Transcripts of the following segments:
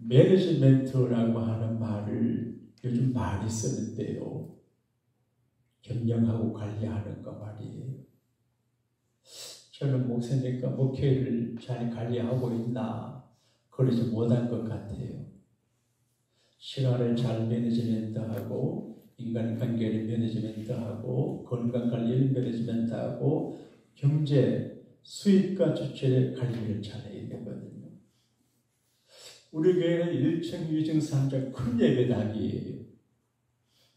매니지먼트라고 하는 말을 요즘 많이 쓰는데요. 경영하고 관리하는 거 말이에요. 저는 목사니까 목회를 잘 관리하고 있나 그러지 못한 것 같아요. 시간을 잘 매니지먼트하고 인간관계를 매니지먼트하고 건강관리를 매니지먼트하고 경제, 수입과 주체의 관리를 잘해야 되거든요. 우리 교회는 1층, 2층, 3층 큰 예배당이에요.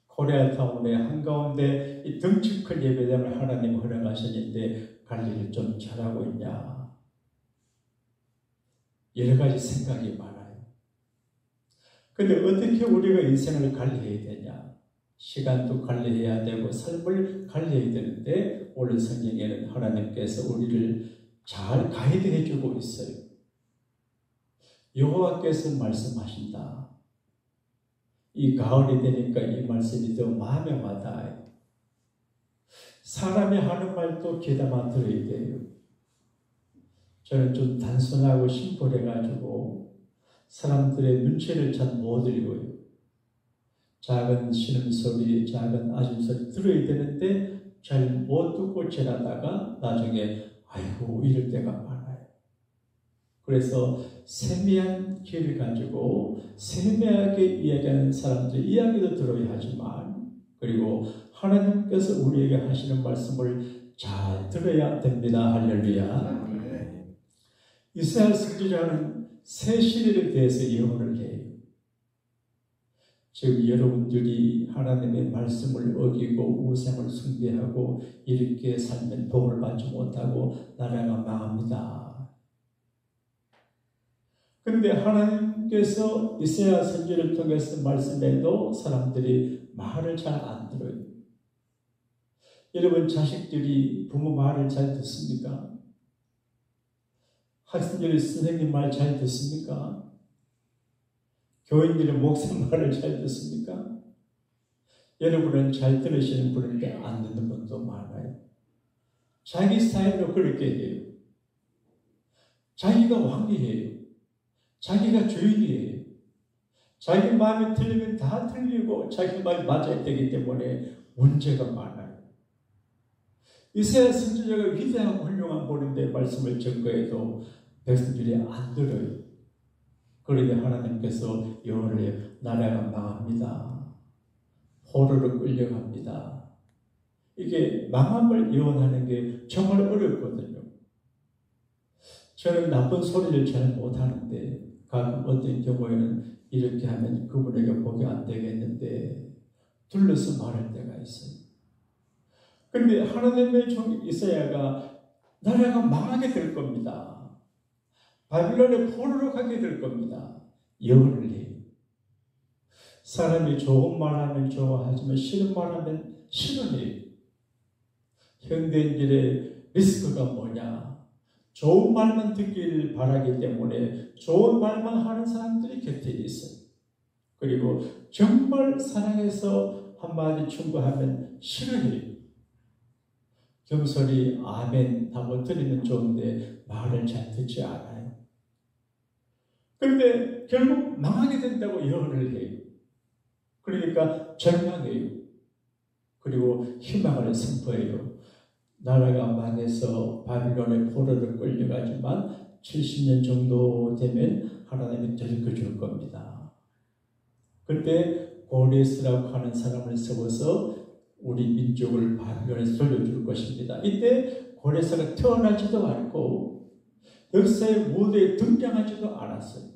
코리아타운의 한가운데 이 덩치 큰 예배당을 하나님 허락하셨는데 관리를 좀 잘하고 있냐? 여러 가지 생각이 많아요. 근데 어떻게 우리가 인생을 관리해야 되냐? 시간도 관리해야 되고 삶을 관리해야 되는데 오늘 성경에는 하나님께서 우리를 잘 가이드해 주고 있어요. 여호와께서 말씀하신다. 이 가을이 되니까 이 말씀이 더 마음에 와닿아요. 사람이 하는 말도 귀담아 들어야 돼요. 저는 좀 단순하고 심플해가지고 사람들의 눈치를 잘 못 읽어요. 작은 신음소리, 작은 아줌소리 들어야 되는데 잘 못 듣고 지나다가 나중에 아이고 이럴 때가 많아요. 그래서 세미한 귀를 가지고 세미하게 이야기하는 사람들 이야기도 들어야 하지만 그리고 하나님께서 우리에게 하시는 말씀을 잘 들어야 됩니다. 할렐루야. 이스라엘 선지자는 새 시대에 대해서 예언을 해요. 즉 여러분들이 하나님의 말씀을 어기고 우상을 숭배하고 이렇게 살면 복을 받지 못하고 나라가 망합니다. 그런데 하나님께서 이사야 선지를 통해서 말씀해도 사람들이 말을 잘 안 들어요. 여러분 자식들이 부모 말을 잘 듣습니까? 학생들이 선생님 말 잘 듣습니까? 교인들의 목사 말을 잘 듣습니까? 여러분은 잘 들으시는 분인데 안 듣는 분도 많아요. 자기 스타일로 그렇게 해요. 자기가 왕이에요. 자기가 주인이에요. 자기 마음에 틀리면 다 틀리고 자기 말이 맞아야 되기 때문에 문제가 많아요. 이사야 선지자가 위대하고 훌륭한 분인데 말씀을 전거해도 백성들이 안 들어요. 그런데 하나님께서 예언을 해요. 나라가 망합니다. 포로로 끌려갑니다. 이게 망함을 예언하는 게 정말 어렵거든요. 저는 나쁜 소리를 잘 못하는데 가끔 어떤 경우에는 이렇게 하면 그분에게 복이 안 되겠는데 둘러서 말할 때가 있어요. 그런데 하나님의 종 이사야가 나라가 망하게 될 겁니다. 바빌론의 포로로 가게 될 겁니다. 예언을 해요. 사람이 좋은 말하면 좋아하지만 싫은 말하면 싫어해요. 현대인들의 리스크가 뭐냐? 좋은 말만 듣기를 바라기 때문에 좋은 말만 하는 사람들이 곁에 있어요. 그리고 정말 사랑해서 한마디 충고하면 싫어해요. 경솔이 아멘 하고 들으면 좋은데 말을 잘 듣지 않아요. 그런데 결국 망하게 된다고 예언을 해요. 그러니까 절망해요. 그리고 희망을 선포해요. 나라가 망해서 바빌론의 포로로 끌려가지만 70년 정도 되면 하나님이 들켜줄 겁니다. 그때 고레스라고 하는 사람을 세워서 우리 민족을 바빌론에서 돌려줄 것입니다. 이때 고레스가 태어나지도 않고 역사의 무대에 등장하지도 않았어요.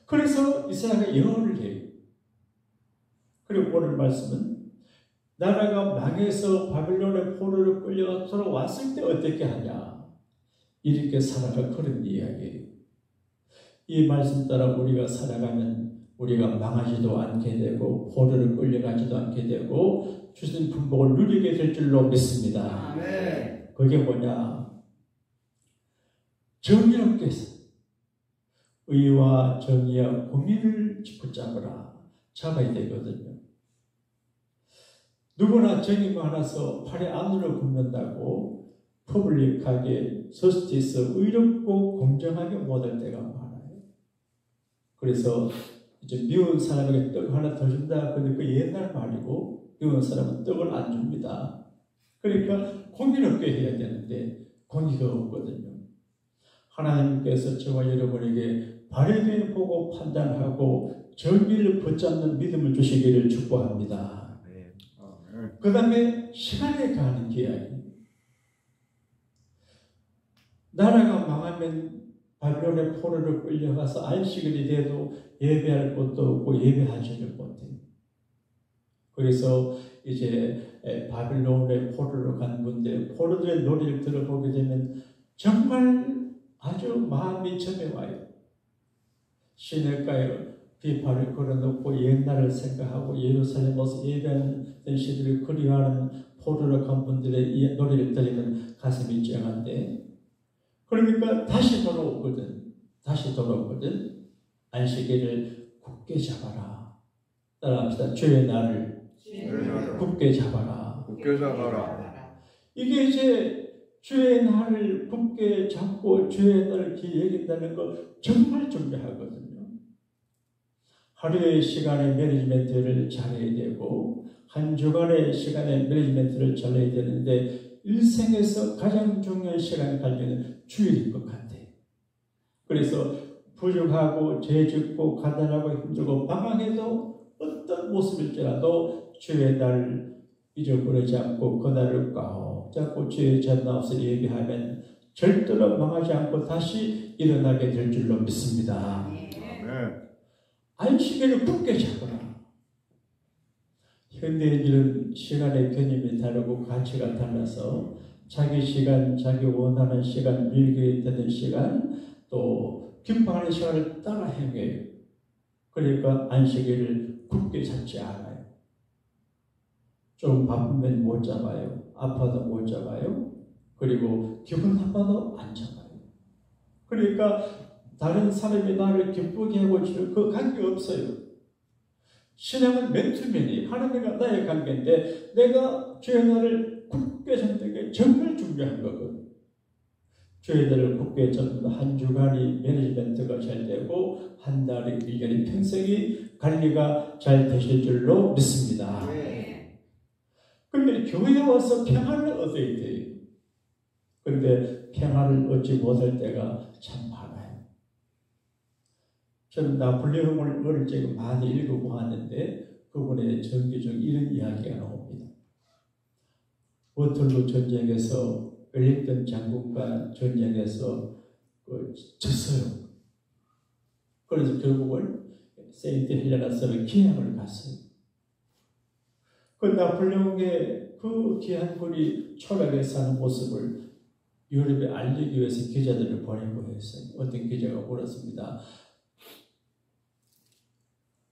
그래서 이스라엘이 예언을 해요. 그리고 오늘 말씀은 나라가 망해서 바빌론의 포로로 끌려가 돌아왔을 때 어떻게 하냐 이렇게 살아갈 그런 이야기예요. 이 말씀 따라 우리가 살아가면 우리가 망하지도 않게 되고 포로로 끌려가지도 않게 되고 주신 품복을 누리게 될 줄로 믿습니다. 네. 그게 뭐냐? 정의롭게 의와 정의와 공의를 붙잡으라. 잡아야 되거든요. 누구나 정의 많아서 팔에 안으로 굽는다고 퍼블릭하게 저스티스 의롭고 공정하게 못할 때가 많아요. 그래서 이제 미운 사람에게 떡 하나 더 준다. 근데 그 옛날 말이고 미운 사람은 떡을 안 줍니다. 그러니까 공의롭게 해야 되는데 공의가 없거든요. 하나님께서 저와 여러분에게 바르게 보고 판단하고 정의를 붙잡는 믿음을 주시기를 축복합니다. 그 다음에 시간에 가는 기약이 나라가 망하면 바빌론의 포로로 끌려가서 안식일이 돼도 예배할 곳도 없고 예배하지를 못해. 그래서 이제 바빌론의 포로로 간 군데 포로들의 노래를 들어보게 되면 정말 아주 마음이 점에 와요. 시냇가에 비파를 걸어놓고 옛날을 생각하고 예루살렘 와서 예배하는 시들을 그리워하는 포로로 간 분들의 노래를 들으면 가슴이 찡한데 그러니까 다시 돌아오거든. 안식일을 굳게 잡아라. 따라합시다. 주의 날을 굳게 잡아라. 이게 이제 주의 날을 굳게 잡고 주의 날을 기억한다는 거 정말 중요하거든요. 하루의 시간의 매니지먼트를 잘해야 되고 한 주간의 시간의 매니지먼트를 잘해야 되는데 일생에서 가장 중요한 시간이 달리는 주일인 것 같아. 그래서 부족하고 죄짓고 가난하고 힘들고 방황해도 어떤 모습일지라도 주의 날을 잊어버리지 않고 그 날을 꽉 잡고 주의 전나 앞서 예배하면 절대로 망하지 않고 다시 일어나게 될 줄로 믿습니다. 안식일을 굳게 잡아라. 현대인들은 시간의 개념이 다르고 가치가 달라서 자기 시간, 자기 원하는 시간, 밀게 되는 시간, 또 기뻐하는 시간을 따라 행해요. 그러니까 안식일을 굳게 잡지 않아요. 좀 바쁘면 못 잡아요. 아파도 못 잡아요. 그리고 기분 나빠도 안 잡아요. 그러니까 다른 사람이 나를 기쁘게 하고 그 관계 없어요. 신앙은 맨투맨이 하나님과 나의 관계인데 내가 주의 날을 굳게 잡는 게 정말 중요한 거거든요. 주의 날을 굳게 잡는 한 주간이 매니지먼트가 잘 되고 한 달이 1년이 평생이 관리가 잘 되실 줄로 믿습니다. 그런데 교회에 와서 평안을 얻어야 돼요. 그런데 평안을 얻지 못할 때가 참 많아요. 저는 나폴레옹을 어릴 적에 많이 읽어보았는데 그분의 전기 중 이런 이야기가 나옵니다. 워털루 전쟁에서 웰링턴 장군과 전쟁에서 졌어요. 그래서 결국은 세인트 헬레나 섬에 기양을 갔어요. 그 나폴레옹의 그 귀한 군이 초락에 사는 모습을 유럽에 알리기 위해서 기자들을 보내고 했어요. 어떤 기자가 물었습니다.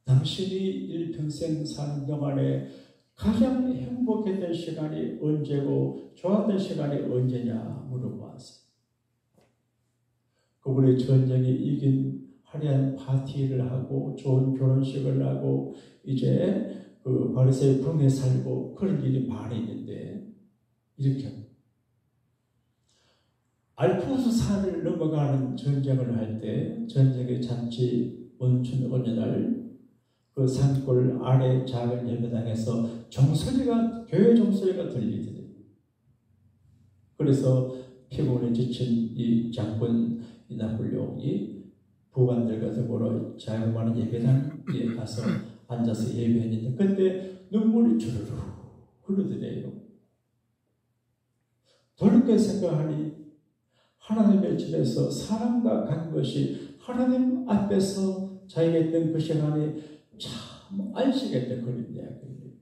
당신이 일평생 사는 동안에 가장 행복했던 시간이 언제고 좋았던 시간이 언제냐 물어보았어요. 그분의 전쟁에 이긴 화려한 파티를 하고 좋은 결혼식을 하고 이제 그 바리새의 궁에 살고 그런 일이 많이 있는데 이렇게 알프스 산을 넘어가는 전쟁을 할 때 전쟁의 잔치 원춘 어느 날 그 산골 아래 작은 예배당에서 교회 종소리가 들리더래요. 그래서 피곤에 지친 이 장군 이 나폴레옹이 부관들과 더불어 자그마한 예배당에 가서 앉아서 예배했는데 그때 눈물이 주르르 흐르더래요. 돌이켜 생각하니 하나님의 집에서 사람과 간 것이 하나님 앞에서 자기가 했던 그 시간이 참 안식했던 그런 이야기예요.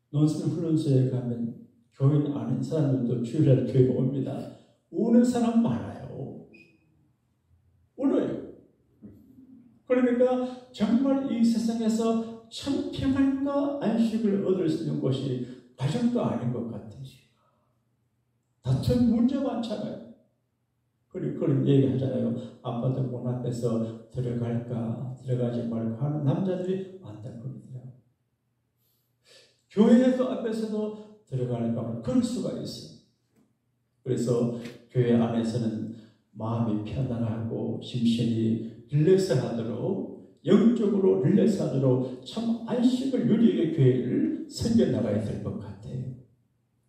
논술 훈련소에 가면 교인 아는 사람들도 주일날 교회 옵니다. 우는 사람 많아요. 울어요. 그러니까 정말 이 세상에서 참 평안과 안식을 얻을 수 있는 곳이 가정도 아닌 것 같아요. 다툼 문제 많잖아요. 그런 얘기 하잖아요. 아파트 문 앞에서 들어갈까 들어가지 말까 하는 남자들이 많다 그러더라고요. 교회에도 앞에서도 들어갈까 하면 그럴 수가 있어요. 그래서 교회 안에서는 마음이 편안하고 심신이 릴렉스 하도록, 영적으로 릴렉스 하도록 참 안식을 누리게 교회를 섬겨나가야 될 것 같아요.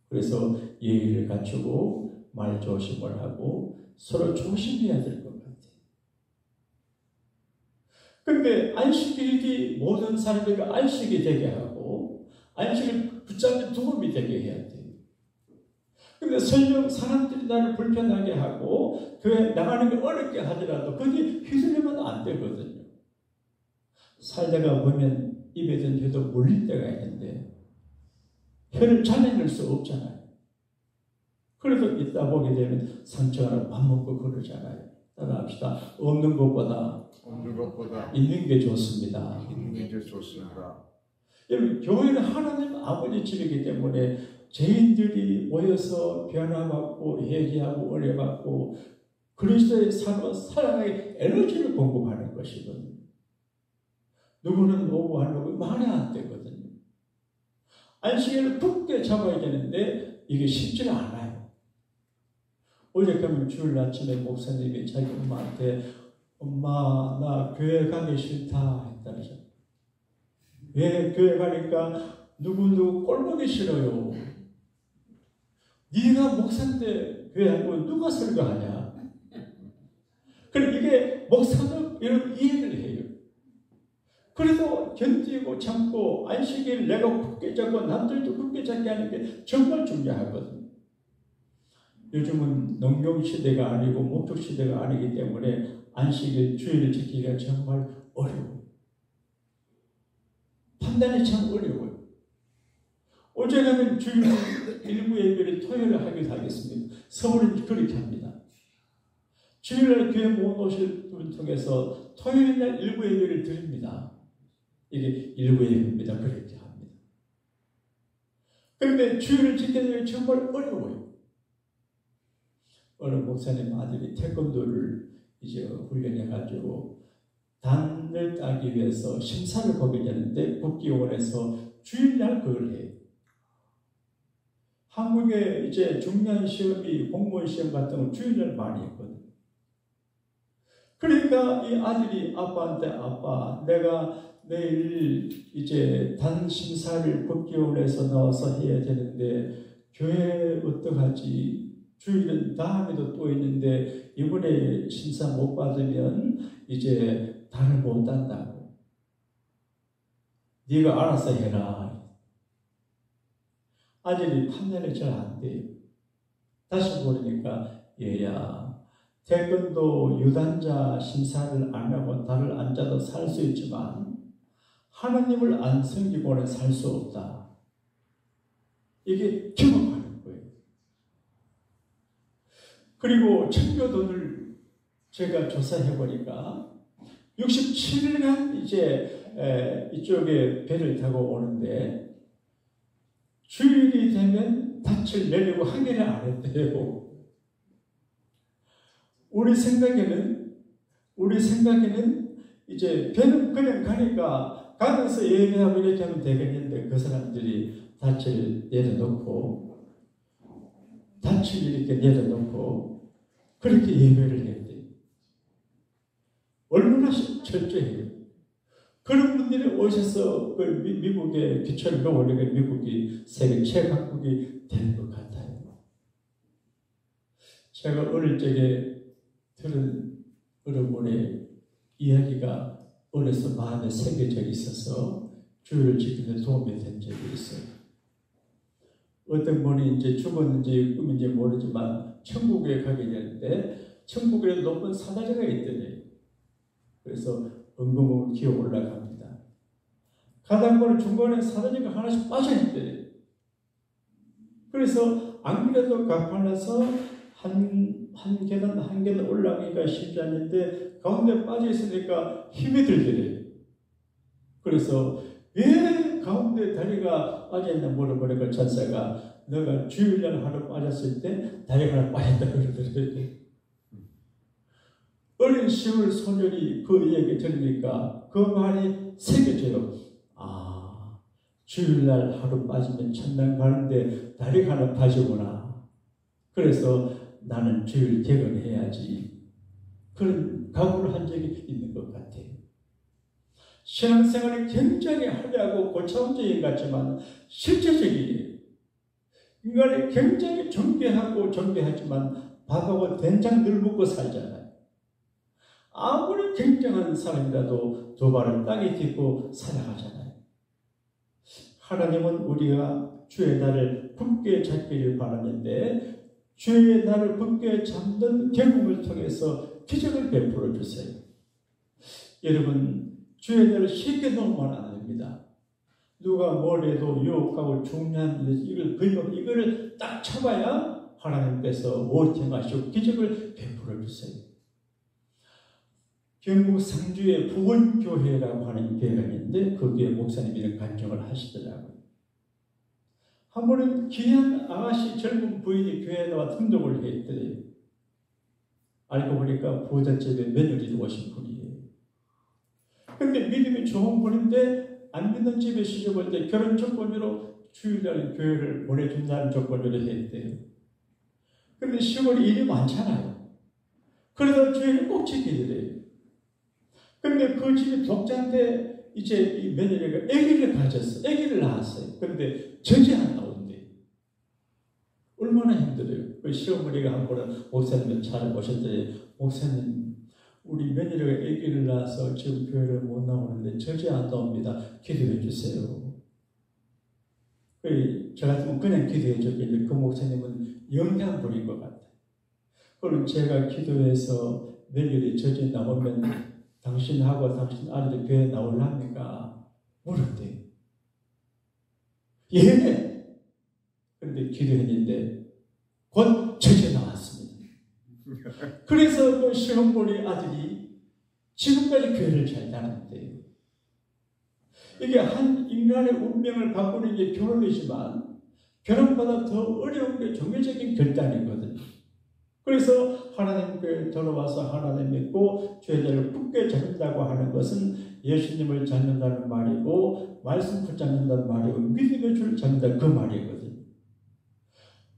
그래서 예의를 갖추고 말 조심을 하고 서로 조심해야 될 것 같아요. 그런데 안식일이 모든 사람에게 안식이 되게 하고 안식을 붙잡는 도움이 되게 해야 돼요. 그런데 설령 사람들이 나를 불편하게 하고 교회 나가는 게 어렵게 하더라도 거기 휘둘리면 안 되거든요. 살다가 보면 입에 든 혀도 물릴 때가 있는데 혀를 잘라낼 수 없잖아요. 그래도 있다 보게 되면 상처가 밥 먹고 그러잖아요. 따라합시다. 없는 것보다 있는 게 좋습니다. 있는 게 좋습니다. 여러분, 교회는 하나님 아버지 집이기 때문에 죄인들이 모여서 변화받고 회개하고 은혜받고 그리스도의 삶을 살아가게 에너지를 공급하는 것이거든요. 누구는 오고 안 오고 말이 안 되거든요. 안식일을 굳게 잡아야 되는데 이게 쉽지가 않아요. 어제 가면 주일 아침에 목사님이 자기 엄마한테 엄마 나 교회 가기 싫다 했다면서. 왜 교회 가니까 누구 꼴보기 싫어요. 네가 목사인데 교회 안 가면 누가 설교하냐. 그럼 이게 목사도 이런 이해를 해요. 그래도 견디고 참고 안식일 내가 굳게 잡고 남들도 굳게 잡게 하는 게 정말 중요하거든요. 요즘은 농경시대가 아니고 목축시대가 아니기 때문에 안식일 주일을 지키기가 정말 어려워요. 판단이 참 어려워요. 어제 가면 주일 일부 예배를 토요일에 하기도 하겠습니다. 서울은 그렇게 합니다. 주일날 교회 모아놓으실 분을 통해서 토요일날 일부 예배를 드립니다. 이게 일부 예배입니다. 그렇게 합니다. 그런데 주일을 지키는 게 정말 어려워요. 어느 목사님 아들이 태권도를 이제 훈련해가지고 단을 따기 위해서 심사를 보게 되는데 국기원에서 주일날 그걸 해요. 한국에 이제 중요한 시험이 공무원 시험 같은 건 주일날 많이 했거든요. 그러니까 이 아들이 아빠한테 아빠 내가 내일 이제 단 심사를 국기원에서 나와서 해야 되는데 교회 어떡하지? 주일은 다음에도 또 있는데 이번에 심사 못 받으면 이제 단을 못 딴다고. 네가 알아서 해라. 아들이 판단이 잘 안 돼요. 다시 보니까 얘야 태권도 유단자 심사를 안 하고 단을 안 짜도 살 수 있지만 하나님을 안 섬기고는 살 수 없다. 이게 경험하는 거예요. 그리고 청교도를 제가 조사해 보니까 67일간 이제 이쪽에 배를 타고 오는데 주일이 되면 닻을 내리고 항해를 안 했대요. 우리 생각에는 이제 배는 그냥 가니까 가면서 예배하고 이렇게 하면 되겠는데 그 사람들이 닻을 내려놓고 닻을 이렇게 내려놓고 그렇게 예배를 했대요. 얼마나 철저해요. 그런 분들이 오셔서 그 미국의 기초를 놓으니까 미국이 세계 최강국이 된 것 같아요. 제가 어릴 적에 들은 어른분의 이야기가 어려서 마음에 새겨져 있어서 주일을 지키는 데 도움이 된 적이 있어요. 어떤 분이 이제 죽었는지 꿈인지 모르지만 천국에 가게 되는데 천국에 높은 사다리가 있더래요. 그래서 엉금엉금 기어 올라갑니다. 가다 보니 중간에 사다리가 하나씩 빠져있더래요. 그래서 안 그래도 가판에서 한 계단 올라가기가 쉽지 않는데 가운데 빠져있으니까 힘이 들더래요. 그래서 왜 가운데 다리가 빠져있나 물어보니까 천사가 너가 주일날 하루 빠졌을 때 다리가 하나 빠졌다 그러더래요. 어린 시골 소년이 그 얘기 들으니까 그 말이 새겨져요. 아, 주일날 하루 빠지면 천당 가는데 다리가 하나 빠지구나. 그래서 나는 주일 개근해야지. 그런 각오를 한 적이 있는 것 같아요. 신앙생활이 굉장히 화려하고 고차원적인 것 같지만 실제적이에요. 인간이 굉장히 존귀하고 존귀하지만 밥하고 된장 늘 먹고 살잖아요. 아무리 굉장한 사람이라도 두 발을 땅에 딛고 살아가잖아요. 하나님은 우리가 주의 날을 굳게 잡기를 바라는데 주의 날을 굳게 잡는 경험을 통해서 기적을 베풀어 주세요. 여러분, 주의 날을 쉽게 놓으면 안 됩니다. 누가 뭘 해도 유혹하고 중요한 이거를 딱 잡아야 하나님께서 워팅하시고 기적을 베풀어 주세요. 경북 상주에 부원교회라고 하는 교회가 있는데 거기에 목사님이 이런 간증을 하시더라고요. 한 번은 귀한 아가씨 젊은 부인이 교회에 나와 등록을 했더래요. 알고 보니까 부잣집에 며느리로 오신 분이에요. 근데 믿음이 좋은 분인데 안 믿는 집에 시집 올 때 결혼 조건으로 주일날 교회를 보내준다는 조건으로 했대요. 그런데 시골에 일이 많잖아요. 그러다 주일을 꼭 지키게 돼요. 그런데 그 집이 독자인데 이제 이 며느리가 아기를 가졌어. 아기를 낳았어요. 그런데 젖이 안 나온대. 얼마나 힘들어요. 그 시어머니가 한 번은 목사님을 찾아보셨더니 목사님, 우리 며느리가 아기를 낳아서 지금 교회를 못 나오는데 젖이 안 나옵니다. 기도해 주세요. 저 같으면 그냥 기도해 줬겠는데 그 목사님은 영양분인 것 같아요. 그럼 제가 기도해서 며느리 젖이 나오면 당신하고 당신 아들이 교회에 나올랍니까? 물었대요. 예! 그런데 기도했는데 곧 젖이 나왔습니다. 그래서 그 시어머니 아들이 지금까지 교회를 잘 다니는데요. 이게 한 인간의 운명을 바꾸는 게 결혼이지만 결혼보다 더 어려운 게 종교적인 결단이거든요. 그래서 하나님께 돌아와서 하나님 믿고 죄들을 굳게 잡는다고 하는 것은 예수님을 잡는다는 말이고 말씀 붙잡는다는 말이고 믿음의 줄을 잡는다는 그 말이거든요.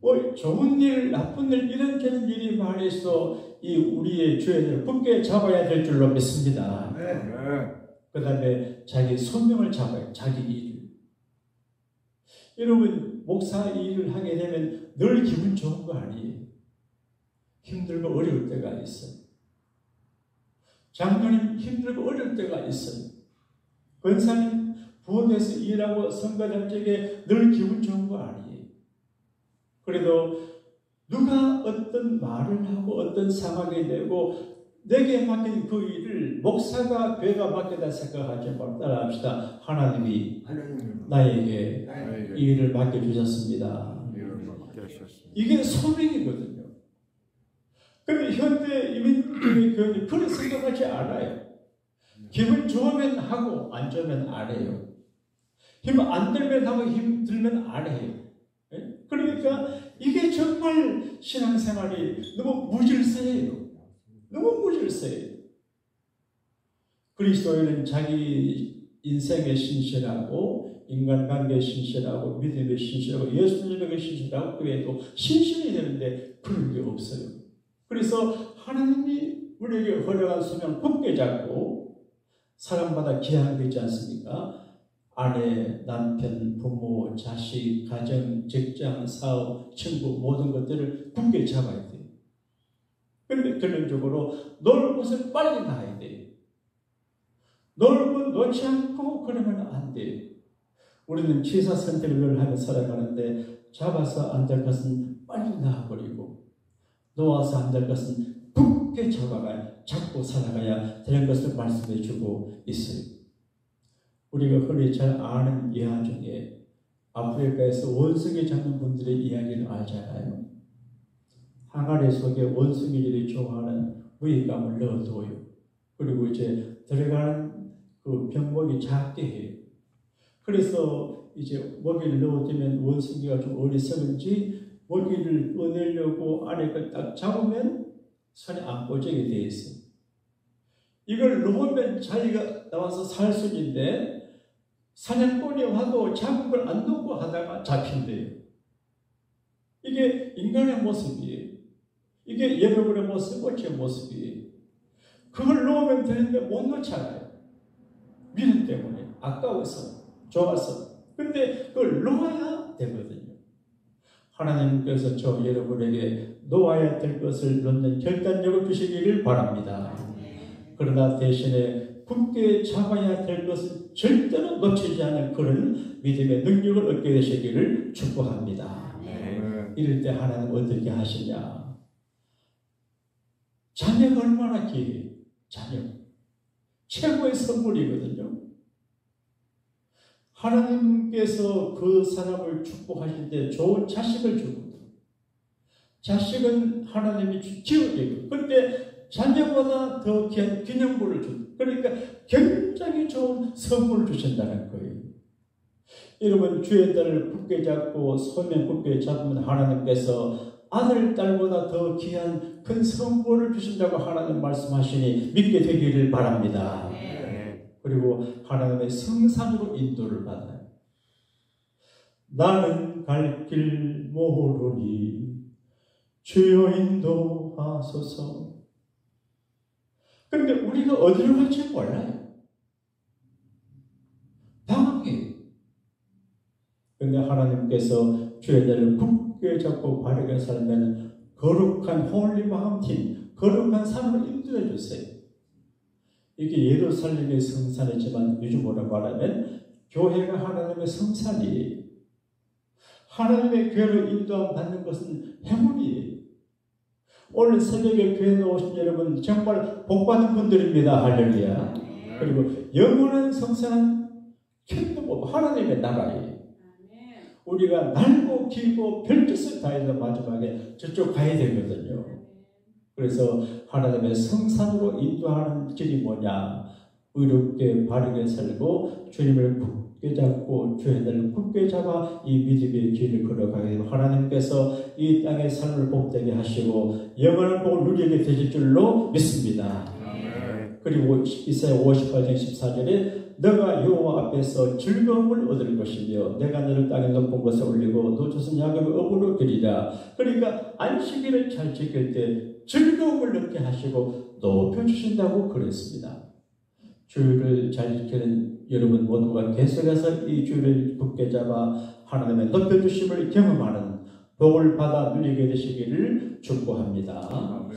뭐 좋은 일, 나쁜 일, 이런저런 일이 많이 있어 이 우리의 죄를 굳게 잡아야 될 줄로 믿습니다. 그 다음에 자기 소명을 잡아요. 자기 일을. 여러분, 목사 일을 하게 되면 늘 기분 좋은 거 아니에요. 힘들고 어려울 때가 있어요. 장로님 힘들고 어려울 때가 있어요. 권사님 부엌에서 일하고 선거할 적에 늘 기분 좋은 거 아니에요. 그래도 누가 어떤 말을 하고 어떤 상황이 되고 내게 맡긴 그 일을 목사가 교회가 맡겼다 생각하지 말고 따라합시다. 하나님이 나에게 이 일을 맡겨주셨습니다. 이게 소명이거든요. 그런데 현대 이민교회 교회는 그런 생각하지 않아요. 기분 좋으면 하고 안 좋으면 안 해요. 힘 안 들면 하고 힘 들면 안 해요. 그러니까 이게 정말 신앙생활이 너무 무질서해요. 너무 무질서해요. 그리스도인은 자기 인생에 신실하고 인간관계에 신실하고 믿음에 신실하고 예수님에게 신실하고 교회에도 신실해야 되는데 그런 게 없어요. 그래서 하나님이 우리에게 허락한 소명 굳게 잡고 사람마다 기한되지 않습니까? 아내, 남편, 부모, 자식, 가정, 직장, 사업, 친구 모든 것들을 굳게 잡아야 돼요. 그런데 결론적으로 놀 곳을 빨리 나야 돼요. 놀 곳 놓지 않고 그러면 안 돼요. 우리는 취사 선택을 하며 살아가는데 잡아서 안 될 것은 빨리 놔버리고 놓아서 안 될 것은 굳게 잡고 살아가야 되는 것을 말씀해 주고 있어요. 우리가 흔히 잘 아는 예화 중에 아프리카에서 원숭이 잡는 분들의 이야기를 알잖아요. 항아리 속에 원숭이들이 좋아하는 무익감을 넣어둬요. 그리고 이제 들어가는 그 병목이 작게 해요. 그래서 이제 먹이를 넣어두면 원숭이가 좀 어리석은지 먹이를 꺼내려고 안에 걸 딱 잡으면 손이 안 꽂히게 돼 있어요. 이걸 놓으면 자기가 나와서 살 수 있는데 사냥꾼이 와도 잡은 걸 안 놓고 하다가 잡힌대요. 이게 인간의 모습이에요. 이게 여러분의 모습, 제 모습이에요. 그걸 넣으면 되는데 못 넣잖아요. 믿음 때문에 아까워서 좋아서. 근데 그걸 놓아야 되거든요. 하나님께서 저 여러분에게 놓아야 될 것을 놓는 결단력을 주시기를 바랍니다. 그러나 대신에 굳게 잡아야 될 것을 절대로 놓치지 않는 그런 믿음의 능력을 얻게 되시기를 축복합니다. 이럴 때 하나님은 어떻게 하시냐? 자녀가 얼마나 귀해요. 자녀. 최고의 선물이거든요. 하나님께서 그 사람을 축복하실 때 좋은 자식을 주거든요. 자식은 하나님이 기억이고, 근데 자녀보다 더 귀한 기념물을 줍니다. 그러니까 굉장히 좋은 선물을 주신다는 거예요. 여러분, 주의 딸을 굳게 잡고 손에 굳게 잡으면 하나님께서 아들, 딸보다 더 귀한 큰 선물을 주신다고 하나님 말씀하시니 믿게 되기를 바랍니다. 그리고 하나님의 성산으로 인도를 받아요. 나는 갈 길 모르니 주여 인도하소서. 그런데 우리가 어디로 갈지 몰라요. 당황해요. 그런데 하나님께서 주의 날을 굳게 잡고 바르게 살면 거룩한 홀리 마운틴, 거룩한 산으로 인도해 주세요. 이게 예루살렘의 성산이지만 요즘으로 말하면 교회가 하나님의 성산이에요. 하나님의 교회로 인도함 받는 것은 행운이에요. 오늘 새벽에 교회에 오신 여러분 정말 복받은 분들입니다. 할렐루야. 그리고 영원한 성산은 킹덤 오브 하나님의 나라예요. 우리가 날고 길고 별짓을 다해서 마지막에 저쪽 가야 되거든요. 그래서 하나님의 성산으로 인도하는 길이 뭐냐? 의롭게 바르게 살고 주님을 굳게 잡고 주의 날을 굳게 잡아 이 믿음의 길을 걸어가게 되면 하나님께서 이 땅의 삶을 복되게 하시고 영원한 복을 누리게 되실 줄로 믿습니다. 그리고 이사야 58장 14절에 너가 여호와 앞에서 즐거움을 얻을 것이며 내가 너를 땅에 높은 곳에 올리고 노조선 야곱의 업으로 드리라. 그러니까 안식일을 잘 지킬 때 즐거움을 얻게 하시고 높여주신다고 그랬습니다. 주일을 잘 지키는 여러분 모두가 계속해서 이 주일을 굳게 잡아 하나님의 높여주심을 경험하는 복을 받아 누리게 되시기를 축복합니다.